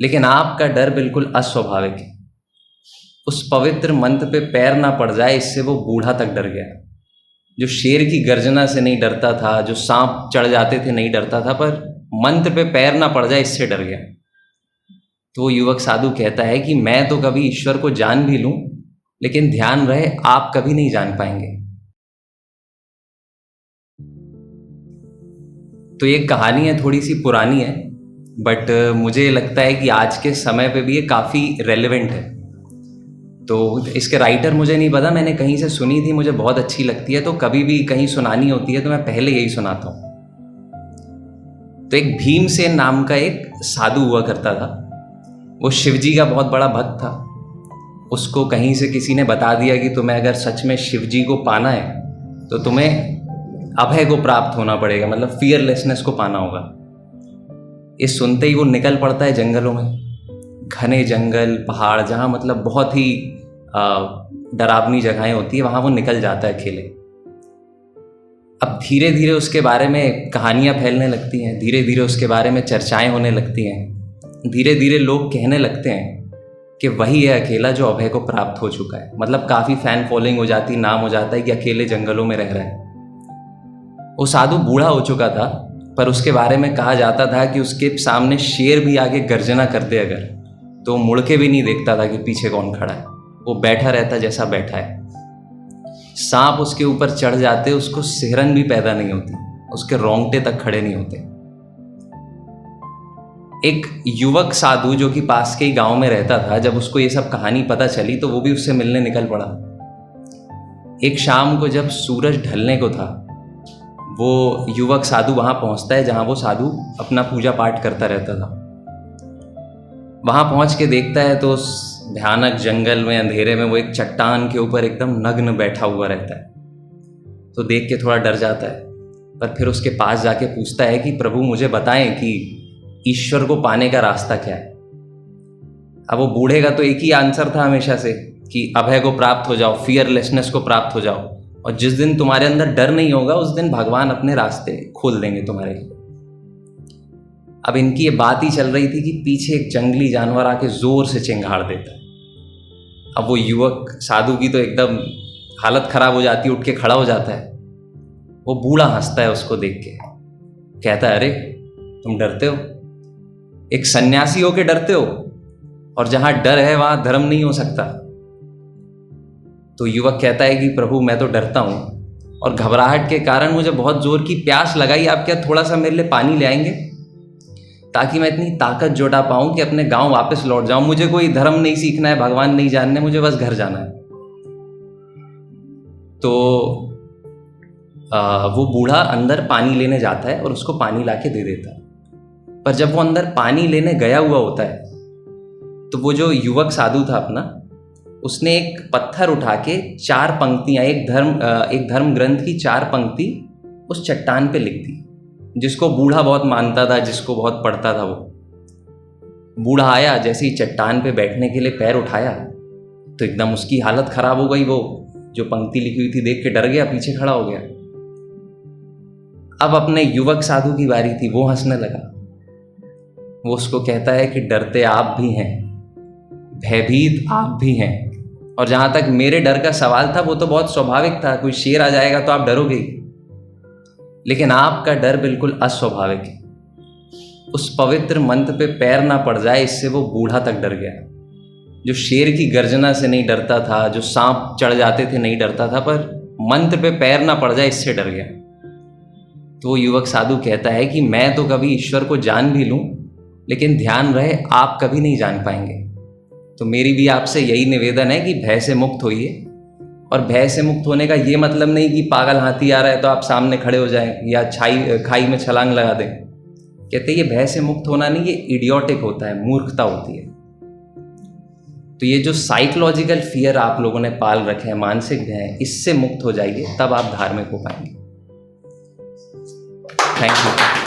लेकिन आपका डर बिल्कुल अस्वाभाविक है। उस पवित्र मंत्र पे पैर ना पड़ जाए, इससे वो बूढ़ा तक डर गया। जो शेर की गर्जना से नहीं डरता था, जो सांप चढ़ जाते थे नहीं डरता था, पर मंत्र पे पैर ना पड़ जाए इससे डर गया। तो वो युवक साधु कहता है कि मैं तो कभी ईश्वर को जान भी लूं, लेकिन ध्यान रहे आप कभी नहीं जान पाएंगे। तो ये कहानी है, थोड़ी सी पुरानी है, बट मुझे लगता है कि आज के समय पे भी ये काफ़ी रेलेवेंट है। तो इसके राइटर मुझे नहीं पता, मैंने कहीं से सुनी थी, मुझे बहुत अच्छी लगती है, तो कभी भी कहीं सुनानी होती है तो मैं पहले यही सुनाता हूँ। तो एक भीमसेन नाम का एक साधु हुआ करता था। वो शिवजी का बहुत बड़ा भक्त था। उसको कहीं से किसी ने बता दिया कि तुम्हें अगर सच में शिवजी को पाना है तो तुम्हें अभय को प्राप्त होना पड़ेगा, मतलब फियरलेसनेस को पाना होगा। ये सुनते ही वो निकल पड़ता है जंगलों में, घने जंगल, पहाड़, जहाँ मतलब बहुत ही डरावनी जगहें होती है, वहाँ वो निकल जाता है अकेले। अब धीरे धीरे उसके बारे में कहानियाँ फैलने लगती हैं, धीरे धीरे उसके बारे में चर्चाएं होने लगती हैं, धीरे धीरे लोग कहने लगते हैं कि वही है अकेला जो अभय को प्राप्त हो चुका है। मतलब काफ़ी फैन फॉलोइंग हो जाती, नाम हो जाता है कि अकेले जंगलों में रह रहा है। वो साधु बूढ़ा हो चुका था, पर उसके बारे में कहा जाता था कि उसके सामने शेर भी आगे गर्जना कर दे अगर, तो मुड़ के भी नहीं देखता था कि पीछे कौन खड़ा है। वो बैठा रहता जैसा बैठा है। सांप उसके ऊपर चढ़ जाते, उसको सिहरन भी पैदा नहीं होती, उसके रोंगटे तक खड़े नहीं होते। एक युवक साधु जो कि पास के ही गांव में रहता था, जब उसको ये सब कहानी पता चली तो वो भी उससे मिलने निकल पड़ा। एक शाम को जब सूरज ढलने को था, वो युवक साधु वहां पहुंचता है जहां वो साधु अपना पूजा पाठ करता रहता था। वहां पहुंच के देखता है तो उस भयानक जंगल में अंधेरे में वो एक चट्टान के ऊपर एकदम नग्न बैठा हुआ रहता है। तो देख के थोड़ा डर जाता है, पर फिर उसके पास जाके पूछता है कि प्रभु मुझे बताएं कि ईश्वर को पाने का रास्ता क्या है। अब वो बूढ़े का तो एक ही आंसर था हमेशा से कि अभय को प्राप्त हो जाओ, फियरलेसनेस को प्राप्त हो जाओ, और जिस दिन तुम्हारे अंदर डर नहीं होगा उस दिन भगवान अपने रास्ते खोल देंगे तुम्हारे लिए। अब इनकी ये बात ही चल रही थी कि पीछे एक जंगली जानवर आके जोर से चिंगाड़ देता है। अब वो युवक साधु की तो एकदम हालत खराब हो जाती है, उठ के खड़ा हो जाता है। वो बूढ़ा हंसता है उसको देख के, कहता है अरे तुम डरते हो, एक सन्यासी हो के डरते हो, और जहां डर है वहां धर्म नहीं हो सकता। तो युवक कहता है कि प्रभु मैं तो डरता हूं, और घबराहट के कारण मुझे बहुत जोर की प्यास लगाई, आप क्या थोड़ा सा मेरे लिए पानी ले आएंगे, ताकि मैं इतनी ताकत जुटा पाऊं कि अपने गांव वापस लौट जाऊं। मुझे कोई धर्म नहीं सीखना है, भगवान नहीं जानने, मुझे बस घर जाना है। तो वो बूढ़ा अंदर पानी लेने जाता है और उसको पानी लाके दे देता है। पर जब वो अंदर पानी लेने गया हुआ होता है तो वो जो युवक साधु था अपना, उसने एक पत्थर उठा के 4 पंक्तियां, एक धर्म ग्रंथ की 4 पंक्ति उस चट्टान पे लिख दी, जिसको बूढ़ा बहुत मानता था, जिसको बहुत पढ़ता था। वो बूढ़ा आया, जैसे ही चट्टान पे बैठने के लिए पैर उठाया तो एकदम उसकी हालत खराब हो गई। वो जो पंक्ति लिखी हुई थी देख के डर गया, पीछे खड़ा हो गया। अब अपने युवक साधु की बारी थी, वो हंसने लगा। वो उसको कहता है कि डरते आप भी हैं, भयभीत आप भी हैं, और जहां तक मेरे डर का सवाल था वो तो बहुत स्वाभाविक था, कोई शेर आ जाएगा तो आप डरोगे ही, लेकिन आपका डर बिल्कुल अस्वाभाविक है। उस पवित्र मंत्र पे पैर ना पड़ जाए, इससे वो बूढ़ा तक डर गया। जो शेर की गर्जना से नहीं डरता था, जो सांप चढ़ जाते थे नहीं डरता था, पर मंत्र पे पैर ना पड़ जाए इससे डर गया। तो वो युवक साधु कहता है कि मैं तो कभी ईश्वर को जान भी लूं, लेकिन ध्यान रहे आप कभी नहीं जान पाएंगे। तो मेरी भी आपसे यही निवेदन है कि भय से मुक्त होइए। और भय से मुक्त होने का ये मतलब नहीं कि पागल हाथी आ रहा है तो आप सामने खड़े हो जाएं या खाई में छलांग लगा दें। कहते ये भय से मुक्त होना नहीं, ये इडियोटिक होता है, मूर्खता होती है। तो ये जो साइकोलॉजिकल फियर आप लोगों ने पाल रखे हैं, मानसिक भय, इससे मुक्त हो जाइए, तब आप धार्मिक हो पाएंगे। Thank you.